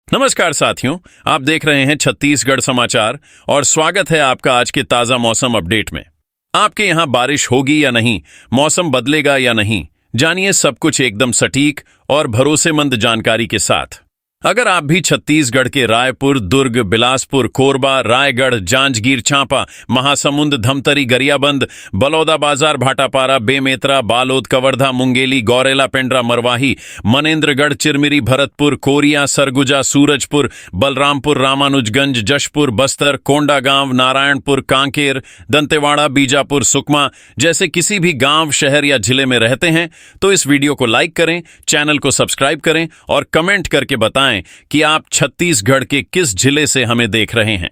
नमस्कार साथियों, आप देख रहे हैं छत्तीसगढ़ समाचार और स्वागत है आपका आज के ताजा मौसम अपडेट में। आपके यहाँ बारिश होगी या नहीं, मौसम बदलेगा या नहीं, जानिए सब कुछ एकदम सटीक और भरोसेमंद जानकारी के साथ। अगर आप भी छत्तीसगढ़ के रायपुर, दुर्ग, बिलासपुर, कोरबा, रायगढ़, जांजगीर चांपा, महासमुंद, धमतरी, गरियाबंद, बलौदाबाजार, भाटापारा, बेमेतरा, बालोद, कवर्धा, मुंगेली, गौरेला, पेंड्रा, मरवाही, मनेन्द्रगढ़, चिरमिरी, भरतपुर, कोरिया, सरगुजा, सूरजपुर, बलरामपुर, रामानुजगंज, जशपुर, बस्तर, कोंडागांव, नारायणपुर, कांकेर, दंतेवाड़ा, बीजापुर, सुकमा जैसे किसी भी गांव, शहर या जिले में रहते हैं तो इस वीडियो को लाइक करें, चैनल को सब्सक्राइब करें और कमेंट करके बताएं कि आप छत्तीसगढ़ के किस जिले से हमें देख रहे हैं।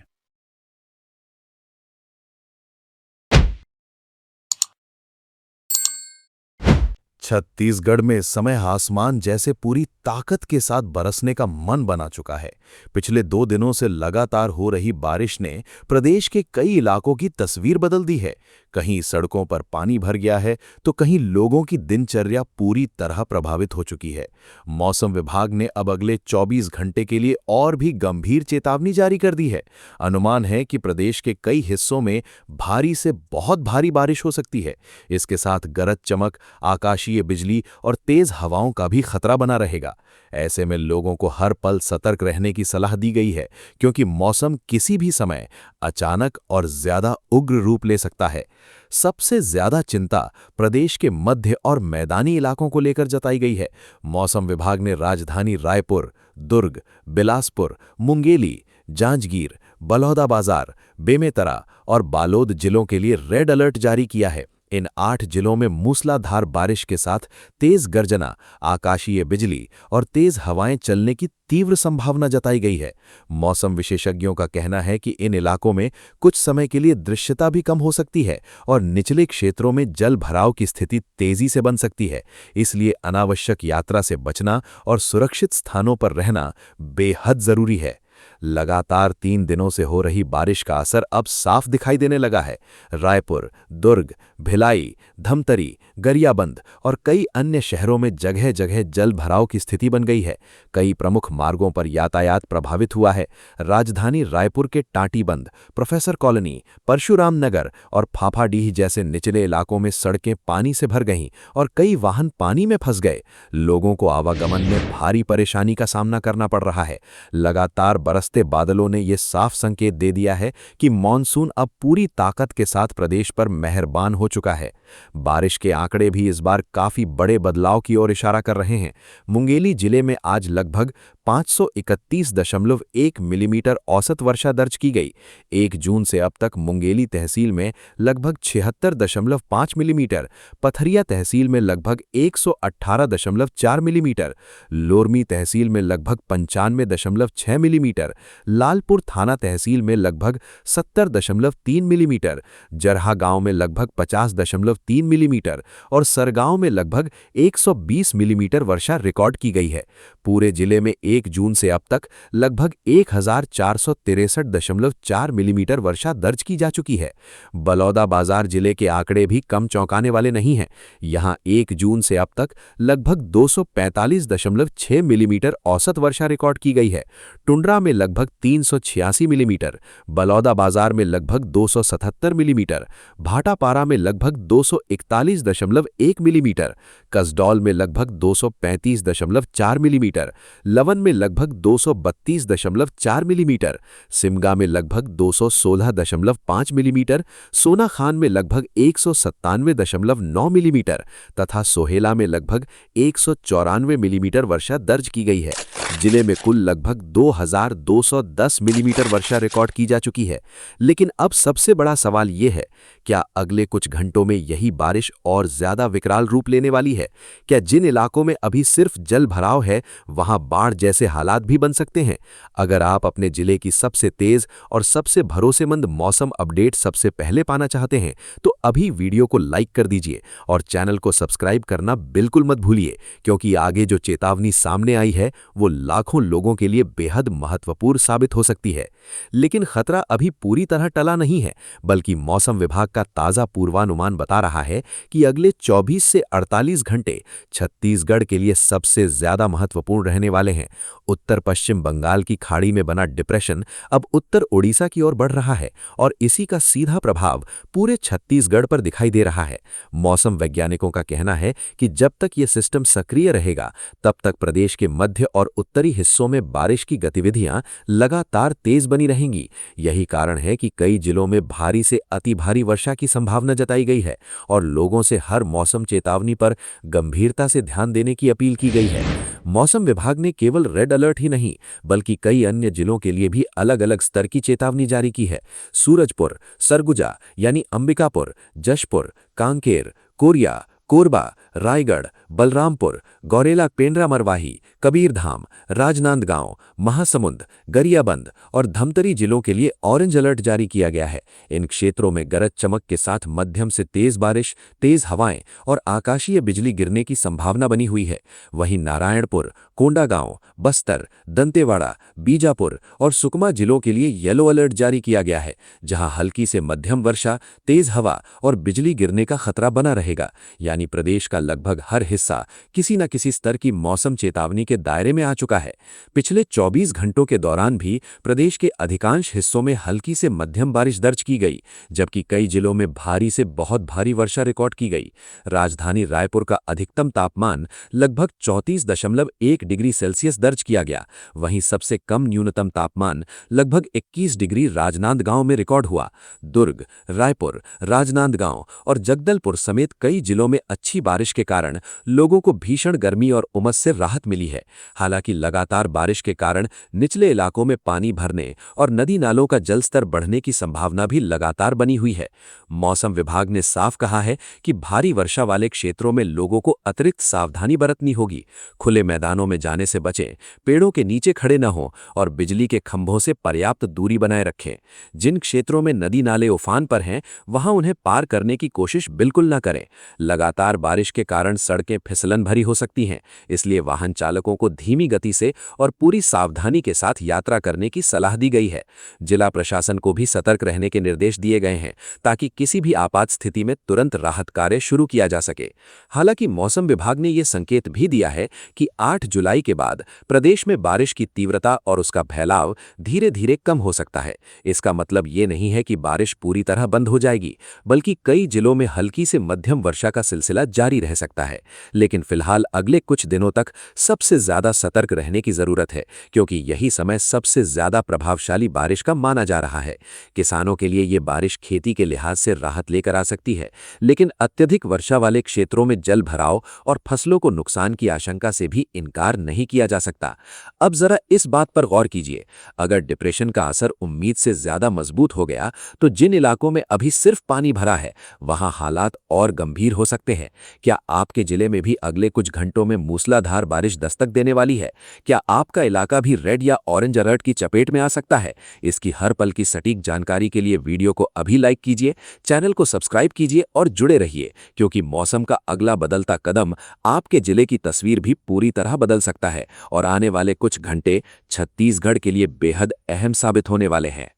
छत्तीसगढ़ में इस समय आसमान जैसे पूरी ताकत के साथ बरसने का मन बना चुका है। पिछले 2 दिनों से लगातार हो रही बारिश ने प्रदेश के कई इलाकों की तस्वीर बदल दी है। कहीं सड़कों पर पानी भर गया है तो कहीं लोगों की दिनचर्या पूरी तरह प्रभावित हो चुकी है। मौसम विभाग ने अब अगले 24 घंटे के लिए और भी गंभीर चेतावनी जारी कर दी है। अनुमान है कि प्रदेश के कई हिस्सों में भारी से बहुत भारी बारिश हो सकती है। इसके साथ गरज चमक, आकाशीय बिजली और तेज हवाओं का भी खतरा बना रहेगा। ऐसे में लोगों को हर पल सतर्क रहने की सलाह दी गई है, क्योंकि मौसम किसी भी समय अचानक और ज्यादा उग्र रूप ले सकता है। सबसे ज्यादा चिंता प्रदेश के मध्य और मैदानी इलाकों को लेकर जताई गई है। मौसम विभाग ने राजधानी रायपुर, दुर्ग, बिलासपुर, मुंगेली, जांजगीर, बलौदाबाजार, बेमेतरा और बालोद जिलों के लिए रेड अलर्ट जारी किया है। इन 8 जिलों में मूसलाधार बारिश के साथ तेज गर्जना, आकाशीय बिजली और तेज हवाएं चलने की तीव्र संभावना जताई गई है। मौसम विशेषज्ञों का कहना है कि इन इलाकों में कुछ समय के लिए दृश्यता भी कम हो सकती है और निचले क्षेत्रों में जल भराव की स्थिति तेजी से बन सकती है। इसलिए अनावश्यक यात्रा से बचना और सुरक्षित स्थानों पर रहना बेहद जरूरी है। लगातार 3 दिनों से हो रही बारिश का असर अब साफ दिखाई देने लगा है। रायपुर, दुर्ग, भिलाई, धमतरी, गरियाबंद और कई अन्य शहरों में जगह जगह जल भराव की स्थिति बन गई है। कई प्रमुख मार्गों पर यातायात प्रभावित हुआ है। राजधानी रायपुर के टाटीबंद, प्रोफेसर कॉलोनी, परशुराम नगर और फाफाडीह जैसे निचले इलाकों में सड़कें पानी से भर गईं और कई वाहन पानी में फंस गए। लोगों को आवागमन में भारी परेशानी का सामना करना पड़ रहा है। लगातार बरसते बादलों ने ये साफ संकेत दे दिया है कि मॉनसून अब पूरी ताकत के साथ प्रदेश पर मेहरबान हो चुका है। बारिश के आंकड़े भी इस बार काफी बड़े बदलाव की ओर इशारा कर रहे हैं। मुंगेली जिले में आज लगभग 531.1 मिलीमीटर औसत वर्षा दर्ज की गई। 1 जून से अब तक मुंगेली तहसील में लगभग 76.5 मिलीमीटर, पथरिया तहसील में लगभग 118.4 मिलीमीटर, लोरमी तहसील में लगभग 95.6 मिलीमीटर, लालपुर थाना तहसील में लगभग 70.3 मिलीमीटर, जरहा गांव में लगभग 50.3 मिलीमीटर और सरगांव में लगभग 120 मिलीमीटर वर्षा रिकॉर्ड की गई है। पूरे जिले में 1 जून से अब तक लगभग 1463.4 मिलीमीटर वर्षा दर्ज की जा चुकी है। बलौदाबाजार जिले के आंकड़े भी कम चौंकाने वाले नहीं हैं। यहां 1 जून से अब तक लगभग 245.6 मिलीमीटर औसत वर्षा रिकॉर्ड की गई है। टुंड्रा में लगभग 386 मिलीमीटर, बलौदाबाजार में लगभग 277 मिलीमीटर, भाटापारा में लगभग 241.1 मिलीमीटर, कसडौल में लगभग 235.4 मिलीमीटर, लवन में लगभग 232.4 मिलीमीटर, सिमगा में लगभग 216.5 मिलीमीटर, सोनाखान में लगभग 197.9 मिलीमीटर तथा सोहेला में लगभग 194 मिलीमीटर वर्षा दर्ज की गई है। जिले में कुल लगभग 2210 मिलीमीटर वर्षा रिकॉर्ड की जा चुकी है। लेकिन अब सबसे बड़ा सवाल ये है, क्या अगले कुछ घंटों में यही बारिश और ज्यादा विकराल रूप लेने वाली है? क्या जिन इलाकों में अभी सिर्फ जल भराव है वहां बाढ़ जैसे हालात भी बन सकते हैं? अगर आप अपने जिले की सबसे तेज और सबसे भरोसेमंद मौसम अपडेट सबसे पहले पाना चाहते हैं तो अभी वीडियो को लाइक कर दीजिए और चैनल को सब्सक्राइब करना बिल्कुल मत भूलिए, क्योंकि आगे जो चेतावनी सामने आई है वो लाखों लोगों के लिए बेहद महत्वपूर्ण साबित हो सकती है। लेकिन खतरा अभी पूरी तरह टला नहीं है, बल्कि मौसम विभाग का ताजा पूर्वानुमान बता रहा है कि अगले 24 से 48 घंटे छत्तीसगढ़ के लिए सबसे ज्यादा महत्वपूर्ण महत्वपूर्ण रहने वाले हैं। उत्तर पश्चिम बंगाल की खाड़ी में बना डिप्रेशन अब उत्तर ओडिशा की ओर बढ़ रहा है और इसी का सीधा प्रभाव पूरे छत्तीसगढ़ पर दिखाई दे रहा है। मौसम वैज्ञानिकों का कहना है कि जब तक ये सिस्टम सक्रिय रहेगा, तब तक प्रदेश के मध्य और उत्तरी हिस्सों में बारिश की गतिविधियां लगातार तेज बनी रहेंगी। यही कारण है कि कई जिलों में भारी से अति भारी वर्षा की संभावना जताई गई है और लोगों से हर मौसम चेतावनी पर गंभीरता से ध्यान देने की अपील की गई है। मौसम विभाग ने केवल रेड अलर्ट ही नहीं, बल्कि कई अन्य जिलों के लिए भी अलग अलग स्तर की चेतावनी जारी की है। सूरजपुर, सरगुजा यानी अंबिकापुर, जशपुर, कांकेर, कोरिया, कोरबा, रायगढ़, बलरामपुर, गौरेला, पेंड्रा मरवाही, कबीरधाम, राजनांदगांव, महासमुंद, गरियाबंद और धमतरी जिलों के लिए ऑरेंज अलर्ट जारी किया गया है। इन क्षेत्रों में गरज चमक के साथ मध्यम से तेज बारिश, तेज हवाएं और आकाशीय बिजली गिरने की संभावना बनी हुई है। वहीं नारायणपुर, कोंडागांव, बस्तर, दंतेवाड़ा, बीजापुर और सुकमा जिलों के लिए येलो अलर्ट जारी किया गया है, जहां हल्की से मध्यम वर्षा, तेज हवा और बिजली गिरने का खतरा बना रहेगा। यानी प्रदेश का लगभग हर हिस्सा किसी न किसी स्तर की मौसम चेतावनी के दायरे में आ चुका है। पिछले 24 घंटों के दौरान भी प्रदेश के अधिकांश हिस्सों में हल्की से मध्यम बारिश दर्ज की गई, जबकि कई जिलों में भारी से बहुत भारी वर्षा रिकॉर्ड की गई। राजधानी रायपुर का अधिकतम तापमान लगभग 34.1 डिग्री सेल्सियस दर्ज किया गया। वहीं सबसे कम न्यूनतम तापमान लगभग 21 डिग्री राजनांदगांव में रिकॉर्ड हुआ। दुर्ग, रायपुर, राजनांदगांव और जगदलपुर समेत कई जिलों में अच्छी बारिश के कारण लोगों को भीषण गर्मी और उमस से राहत मिली है। हालांकि लगातार बारिश के कारण निचले इलाकों में पानी भरने और नदी नालों का जलस्तर बढ़ने की संभावना भी लगातार बनी हुई है। मौसम विभाग ने साफ कहा है कि भारी वर्षा वाले क्षेत्रों में लोगों को अतिरिक्त सावधानी बरतनी होगी। खुले मैदानों में जाने से बचें, पेड़ों के नीचे खड़े न हों और बिजली के खंभों से पर्याप्त दूरी बनाए रखें। जिन क्षेत्रों में नदी नाले उफान पर हैं, वहां उन्हें पार करने की कोशिश बिल्कुल न करें। लगातार बारिश के कारण सड़कें फिसलन भरी हो सकती हैं, इसलिए वाहन चालकों को धीमी गति से और पूरी सावधानी के साथ यात्रा करने की सलाह दी गई है। जिला प्रशासन को भी सतर्क रहने के निर्देश दिए गए हैं, ताकि किसी भी आपात स्थिति में तुरंत राहत कार्य शुरू किया जा सके। हालांकि मौसम विभाग ने यह संकेत भी दिया है कि 8 जुलाई के बाद प्रदेश में बारिश की तीव्रता और उसका फैलाव धीरे धीरे कम हो सकता है। इसका मतलब ये नहीं है कि बारिश पूरी तरह बंद हो जाएगी, बल्कि कई जिलों में हल्की से मध्यम वर्षा का सिलसिला जारी रह सकता है। लेकिन फिलहाल अगले कुछ दिनों तक सबसे ज्यादा सतर्क रहने की जरूरत है, क्योंकि यही समय सबसे ज्यादा प्रभावशाली बारिश का माना जा रहा है। किसानों के लिए ये बारिश खेती के लिहाज से राहत लेकर आ सकती है, लेकिन अत्यधिक वर्षा वाले क्षेत्रों में जल भराव और फसलों को नुकसान की आशंका से भी इनकार नहीं किया जा सकता। अब जरा इस बात पर गौर कीजिए, अगर डिप्रेशन का असर उम्मीद से ज्यादा मजबूत हो गया, तो जिन इलाकों में अभी सिर्फ पानी भरा है, वहां हालात और गंभीर हो सकते हैं। क्या आपके जिले में भी अगले कुछ घंटों में मूसलाधार बारिश दस्तक देने वाली है? क्या आपका इलाका भी रेड या ऑरेंज अलर्ट की चपेट में आ सकता है? इसकी हर पल की सटीक जानकारी के लिए वीडियो को अभी लाइक कीजिए, चैनल को सब्सक्राइब कीजिए और जुड़े रहिए, क्योंकि मौसम का अगला बदलता कदम आपके जिले की तस्वीर भी पूरी तरह बदल सकता है और आने वाले कुछ घंटे छत्तीसगढ़ के लिए बेहद अहम साबित होने वाले हैं।